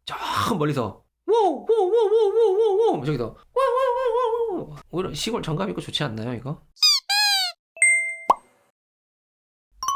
저 멀리서 워워워워워워워 저기서 워워워워워 오히려 시골 정감 있고 좋지 않나요 이거?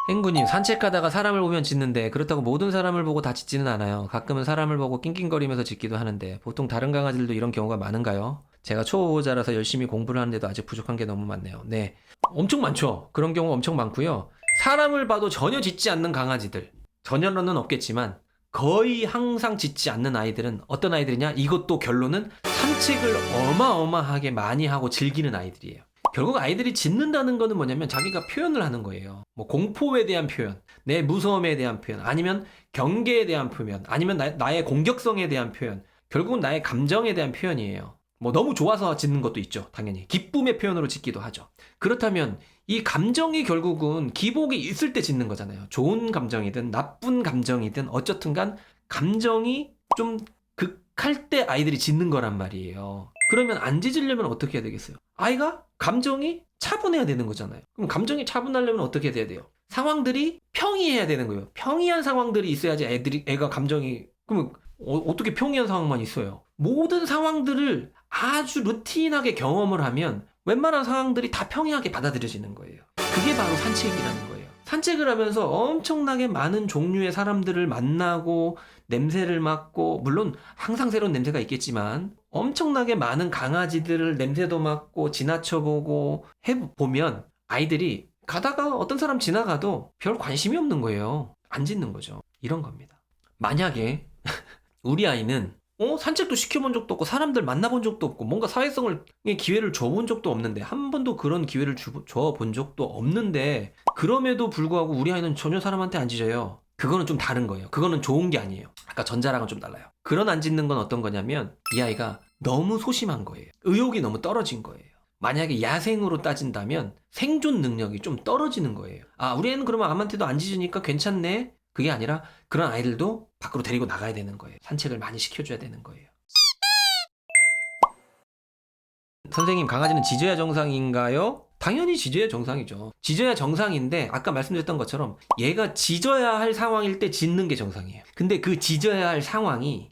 행구님, 산책하다가 사람을 보면 짖는데 그렇다고 모든 사람을 보고 다 짖지는 않아요. 가끔은 사람을 보고 낑낑거리면서 짖기도 하는데 보통 다른 강아지들도 이런 경우가 많은가요? 제가 초보자라서 열심히 공부를 하는데도 아직 부족한 게 너무 많네요. 네, 엄청 많죠. 그런 경우 엄청 많고요. 사람을 봐도 전혀 짖지 않는 강아지들, 전혀는 없겠지만 거의 항상 짖지 않는 아이들은 어떤 아이들이냐? 이것도 결론은 산책을 어마어마하게 많이 하고 즐기는 아이들이에요. 결국 아이들이 짖는다는 거는 뭐냐면 자기가 표현을 하는 거예요. 뭐 공포에 대한 표현, 내 무서움에 대한 표현, 아니면 경계에 대한 표현, 아니면 나의 공격성에 대한 표현, 결국은 나의 감정에 대한 표현이에요. 뭐 너무 좋아서 짖는 것도 있죠. 당연히 기쁨의 표현으로 짖기도 하죠. 그렇다면 이 감정이 결국은 기복이 있을 때 짖는 거잖아요. 좋은 감정이든 나쁜 감정이든 어쨌든 간 감정이 좀 극할 때 아이들이 짖는 거란 말이에요. 그러면 안 짖으려면 어떻게 해야 되겠어요? 아이가 감정이 차분해야 되는 거잖아요. 그럼 감정이 차분하려면 어떻게 돼야 돼요? 상황들이 평이해야 되는 거예요. 평이한 상황들이 있어야지 애가 감정이, 그러면 어떻게 평이한 상황만 있어요? 모든 상황들을 아주 루틴하게 경험을 하면 웬만한 상황들이 다 평이하게 받아들여지는 거예요. 그게 바로 산책이라는 거예요. 산책을 하면서 엄청나게 많은 종류의 사람들을 만나고 냄새를 맡고, 물론 항상 새로운 냄새가 있겠지만 엄청나게 많은 강아지들을 냄새도 맡고 지나쳐보고 해보면 아이들이 가다가 어떤 사람 지나가도 별 관심이 없는 거예요. 안 짖는 거죠. 이런 겁니다. 만약에 우리 아이는 산책도 시켜본 적도 없고 사람들 만나본 적도 없고 뭔가 사회성을 기회를 줘본 적도 없는데, 한 번도 그런 기회를 줘본 적도 없는데 그럼에도 불구하고 우리 아이는 전혀 사람한테 안 짖어요. 그거는 좀 다른 거예요. 그거는 좋은 게 아니에요. 아까 전자랑은 좀 달라요. 그런 안 짖는 건 어떤 거냐면 이 아이가 너무 소심한 거예요. 의욕이 너무 떨어진 거예요. 만약에 야생으로 따진다면 생존 능력이 좀 떨어지는 거예요. 아, 우리 애는 그러면 아무한테도 안 짖으니까 괜찮네? 그게 아니라 그런 아이들도 밖으로 데리고 나가야 되는 거예요. 산책을 많이 시켜줘야 되는 거예요. 선생님, 강아지는 짖어야 정상인가요? 당연히 짖어야 정상이죠. 짖어야 정상인데 아까 말씀드렸던 것처럼 얘가 짖어야 할 상황일 때 짖는 게 정상이에요. 근데 그 짖어야 할 상황이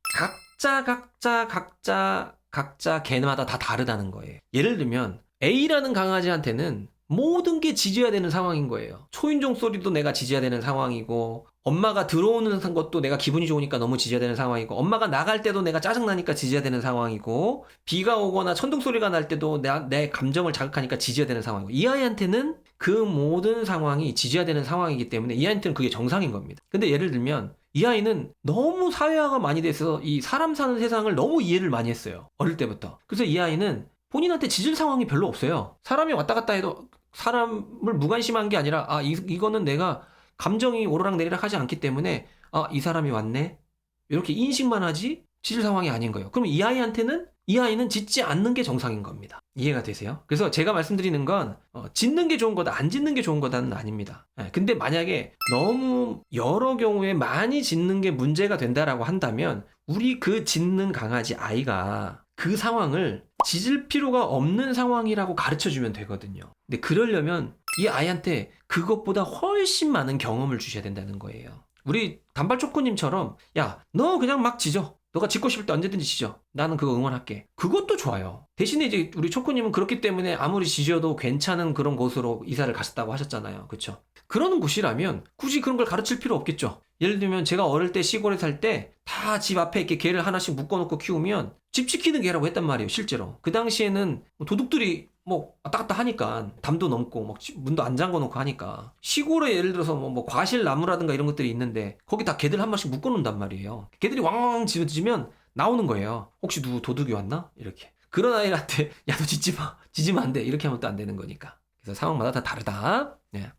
각자 개마다 다 다르다는 거예요. 예를 들면 A라는 강아지한테는 모든 게 짖어야 되는 상황인 거예요. 초인종 소리도 내가 짖어야 되는 상황이고, 엄마가 들어오는 것도 내가 기분이 좋으니까 너무 짖어야 되는 상황이고, 엄마가 나갈 때도 내가 짜증나니까 짖어야 되는 상황이고, 비가 오거나 천둥 소리가 날 때도 내 감정을 자극하니까 짖어야 되는 상황이고, 이 아이한테는 그 모든 상황이 짖어야 되는 상황이기 때문에 이 아이한테는 그게 정상인 겁니다. 근데 예를 들면 이 아이는 너무 사회화가 많이 돼서 이 사람 사는 세상을 너무 이해를 많이 했어요. 어릴 때부터. 그래서 이 아이는 본인한테 짖을 상황이 별로 없어요. 사람이 왔다 갔다 해도 사람을 무관심한 게 아니라, 아, 이거는 내가 감정이 오르락 내리락 하지 않기 때문에, 아, 이 사람이 왔네? 이렇게 인식만 하지 짖을 상황이 아닌 거예요. 그럼 이 아이는 짖지 않는 게 정상인 겁니다. 이해가 되세요? 그래서 제가 말씀드리는 건 짖는 게 좋은 거다, 안 짖는 게 좋은 거다는 아닙니다. 근데 만약에 너무 여러 경우에 많이 짖는 게 문제가 된다라고 한다면 우리 그 짖는 강아지 아이가 그 상황을 짖을 필요가 없는 상황이라고 가르쳐주면 되거든요. 근데 그러려면 이 아이한테 그것보다 훨씬 많은 경험을 주셔야 된다는 거예요. 우리 단발초코님처럼, 야, 너 그냥 막 짖어. 너가 짖고 싶을 때 언제든지 짖어. 나는 그거 응원할게. 그것도 좋아요. 대신에 이제 우리 초코님은 그렇기 때문에 아무리 짖어도 괜찮은 그런 곳으로 이사를 갔었다고 하셨잖아요. 그쵸? 그런 곳이라면 굳이 그런 걸 가르칠 필요 없겠죠. 예를 들면 제가 어릴 때 시골에 살 때 다 집 앞에 이렇게 개를 하나씩 묶어놓고 키우면 집 지키는 개라고 했단 말이에요, 실제로. 그 당시에는 도둑들이 뭐 왔다 갔다 하니까 담도 넘고 막 문도 안 잠궈 놓고 하니까 시골에 예를 들어서 뭐 과실 나무라든가 이런 것들이 있는데 거기 다 개들 한 마리씩 묶어 놓는단 말이에요. 개들이 왕왕 짖으면 나오는 거예요. 혹시 누구 도둑이 왔나? 이렇게. 그런 아이한테 야, 너 짖지 마. 짖으면 안 돼. 이렇게 하면 또 안 되는 거니까. 그래서 상황마다 다 다르다. 예.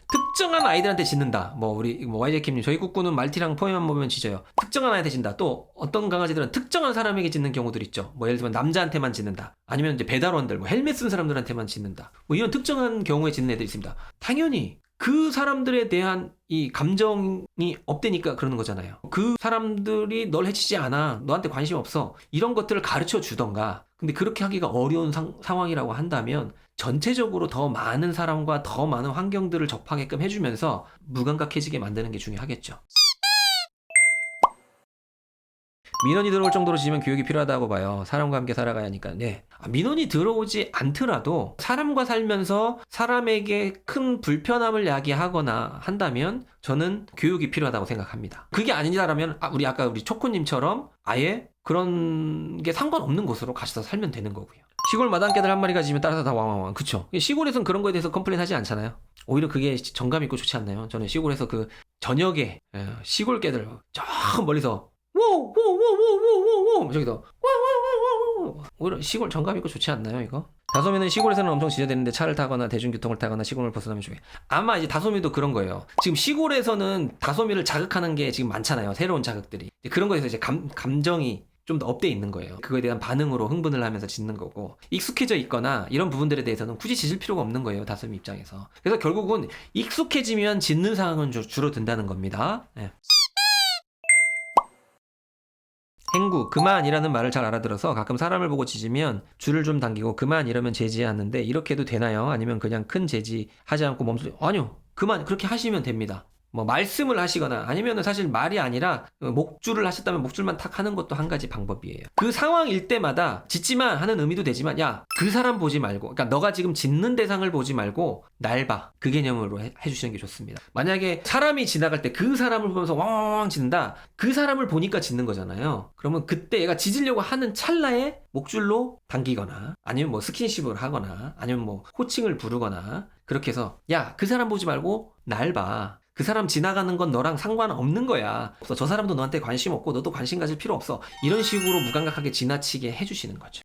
특정한 아이들한테 짖는다. 우리 YJ킴님, 저희 꾸꾸는 말티랑 포에만 보면 짖어요. 특정한 아이한테 짖는다. 또 어떤 강아지들은 특정한 사람에게 짖는 경우들 있죠. 예를 들면 남자한테만 짖는다. 아니면 이제 배달원들, 헬멧 쓴 사람들한테만 짖는다. 이런 특정한 경우에 짖는 애들이 있습니다. 당연히 그 사람들에 대한 이 감정이 없대니까 그러는 거잖아요. 그 사람들이 널 해치지 않아. 너한테 관심 없어. 이런 것들을 가르쳐 주던가. 근데 그렇게 하기가 어려운 상황이라고 한다면 전체적으로 더 많은 사람과 더 많은 환경들을 접하게끔 해주면서 무감각해지게 만드는 게 중요하겠죠. 민원이 들어올 정도로 지면 교육이 필요하다고 봐요. 사람과 함께 살아가야 하니까. 네. 민원이 들어오지 않더라도 사람과 살면서 사람에게 큰 불편함을 야기하거나 한다면 저는 교육이 필요하다고 생각합니다. 그게 아니라면 아까 우리 초코님처럼 아예 그런 게 상관없는 곳으로 가셔서 살면 되는 거고요. 시골 마당개들 한 마리가 짖으면 따라서 다 왕왕왕. 그쵸? 시골에서는 그런 거에 대해서 컴플레인 하지 않잖아요. 오히려 그게 정감 있고 좋지 않나요? 저는 시골에서 그 저녁에 시골 개들 저 멀리서 워워워워워워워 저기서 워워워워워 오히려 시골 정감 있고 좋지 않나요 이거? 다소미는 시골에서는 엄청 지저대는데 차를 타거나 대중교통을 타거나 시골을 벗어나면 좋아요. 아마 이제 다소미도 그런 거예요. 지금 시골에서는 다소미를 자극하는 게 지금 많잖아요. 새로운 자극들이. 그런 거에서 이제 감정이 좀 더 업돼 있는 거예요. 그거에 대한 반응으로 흥분을 하면서 짖는 거고, 익숙해져 있거나 이런 부분들에 대해서는 굳이 짖을 필요가 없는 거예요. 다솜이 입장에서. 그래서 결국은 익숙해지면 짖는 상황은 줄어든다는 겁니다. 네. 행구, 그만이라는 말을 잘 알아들어서 가끔 사람을 보고 짖으면 줄을 좀 당기고 그만 이러면 제지하는데 이렇게 해도 되나요? 아니면 그냥 큰 제지 하지 않고 멈추 아니요. 그만 그렇게 하시면 됩니다. 뭐 말씀을 하시거나 아니면은 사실 말이 아니라 목줄을 하셨다면 목줄만 탁 하는 것도 한 가지 방법이에요. 그 상황일 때마다 짖지만 하는 의미도 되지만 야, 그 사람 보지 말고 그러니까 너가 지금 짖는 대상을 보지 말고 날 봐. 그 개념으로 해주시는 게 좋습니다. 만약에 사람이 지나갈 때 그 사람을 보면서 왕왕왕 짖는다. 그 사람을 보니까 짖는 거잖아요. 그러면 그때 얘가 짖으려고 하는 찰나에 목줄로 당기거나 아니면 뭐 스킨십을 하거나 아니면 뭐 호칭을 부르거나 그렇게 해서 야, 그 사람 보지 말고 날 봐. 그 사람 지나가는 건 너랑 상관없는 거야. 저 사람도 너한테 관심 없고 너도 관심 가질 필요 없어. 이런 식으로 무감각하게 지나치게 해주시는 거죠.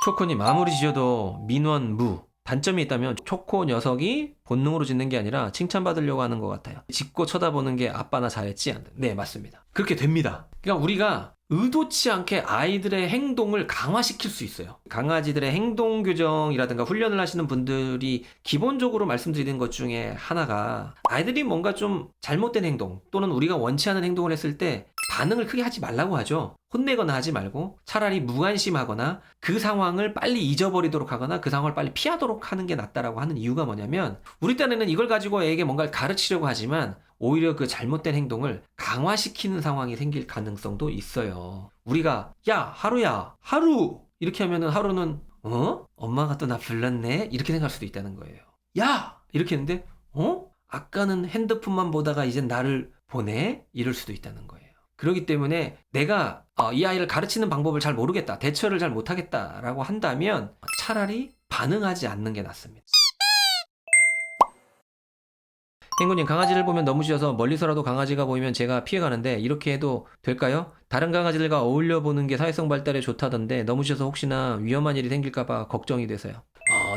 초코님 아무리 지어도 민원무. 단점이 있다면 초코 녀석이 본능으로 짖는 게 아니라 칭찬받으려고 하는 것 같아요. 짖고 쳐다보는 게 아빠나 잘했지? 네, 맞습니다. 그렇게 됩니다. 그러니까 우리가 의도치 않게 아이들의 행동을 강화시킬 수 있어요. 강아지들의 행동 교정이라든가 훈련을 하시는 분들이 기본적으로 말씀드리는 것 중에 하나가 아이들이 뭔가 좀 잘못된 행동 또는 우리가 원치 않은 행동을 했을 때 반응을 크게 하지 말라고 하죠. 혼내거나 하지 말고 차라리 무관심하거나 그 상황을 빨리 잊어버리도록 하거나 그 상황을 빨리 피하도록 하는 게 낫다라고 하는 이유가 뭐냐면 우리 딴에는 이걸 가지고 애에게 뭔가를 가르치려고 하지만 오히려 그 잘못된 행동을 강화시키는 상황이 생길 가능성도 있어요. 우리가 야 하루야 하루 이렇게 하면은 하루는 엄마가 또 나 불렀네 이렇게 생각할 수도 있다는 거예요. 야 이렇게 했는데 아까는 핸드폰만 보다가 이젠 나를 보내 이럴 수도 있다는 거예요. 그렇기 때문에 내가 이 아이를 가르치는 방법을 잘 모르겠다 대처를 잘 못하겠다라고 한다면 차라리 반응하지 않는 게 낫습니다. 행군님 강아지를 보면 너무 짖어서 멀리서라도 강아지가 보이면 제가 피해가는데 이렇게 해도 될까요? 다른 강아지들과 어울려 보는 게 사회성 발달에 좋다던데 너무 짖어서 혹시나 위험한 일이 생길까봐 걱정이 돼서요.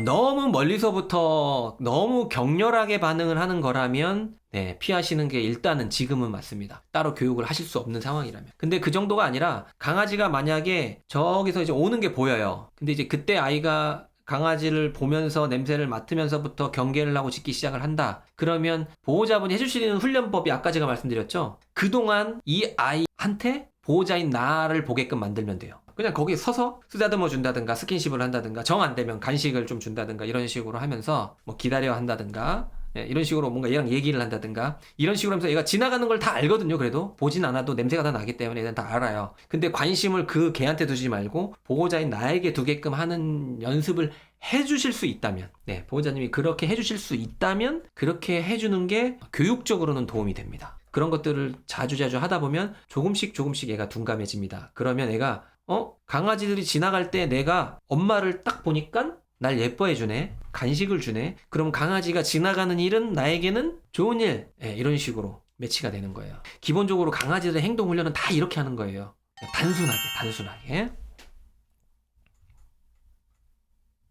너무 멀리서부터 너무 격렬하게 반응을 하는 거라면 네, 피하시는 게 일단은 지금은 맞습니다. 따로 교육을 하실 수 없는 상황이라면. 근데 그 정도가 아니라 강아지가 만약에 저기서 이제 오는 게 보여요. 근데 이제 그때 아이가 강아지를 보면서 냄새를 맡으면서부터 경계를 하고 짖기 시작을 한다. 그러면 보호자분이 해주시는 훈련법이 아까 제가 말씀드렸죠. 그동안 이 아이한테 보호자인 나를 보게끔 만들면 돼요. 그냥 거기에 서서 쓰다듬어 준다든가 스킨십을 한다든가 정 안 되면 간식을 좀 준다든가 이런 식으로 하면서 뭐 기다려 한다든가 이런 식으로 뭔가 얘랑 얘기를 한다든가 이런 식으로 하면서 얘가 지나가는 걸 다 알거든요. 그래도 보진 않아도 냄새가 다 나기 때문에 얘는 다 알아요. 근데 관심을 그 걔한테 두지 말고 보호자인 나에게 두게끔 하는 연습을 해주실 수 있다면 보호자님이 그렇게 해주실 수 있다면 그렇게 해주는 게 교육적으로는 도움이 됩니다. 그런 것들을 자주자주 하다 보면 조금씩 얘가 둔감해집니다. 그러면 애가 강아지들이 지나갈 때 내가 엄마를 딱 보니까 날 예뻐해 주네. 간식을 주네. 그럼 강아지가 지나가는 일은 나에게는 좋은 일. 이런 식으로 매치가 되는 거예요. 기본적으로 강아지들의 행동 훈련은 다 이렇게 하는 거예요. 단순하게.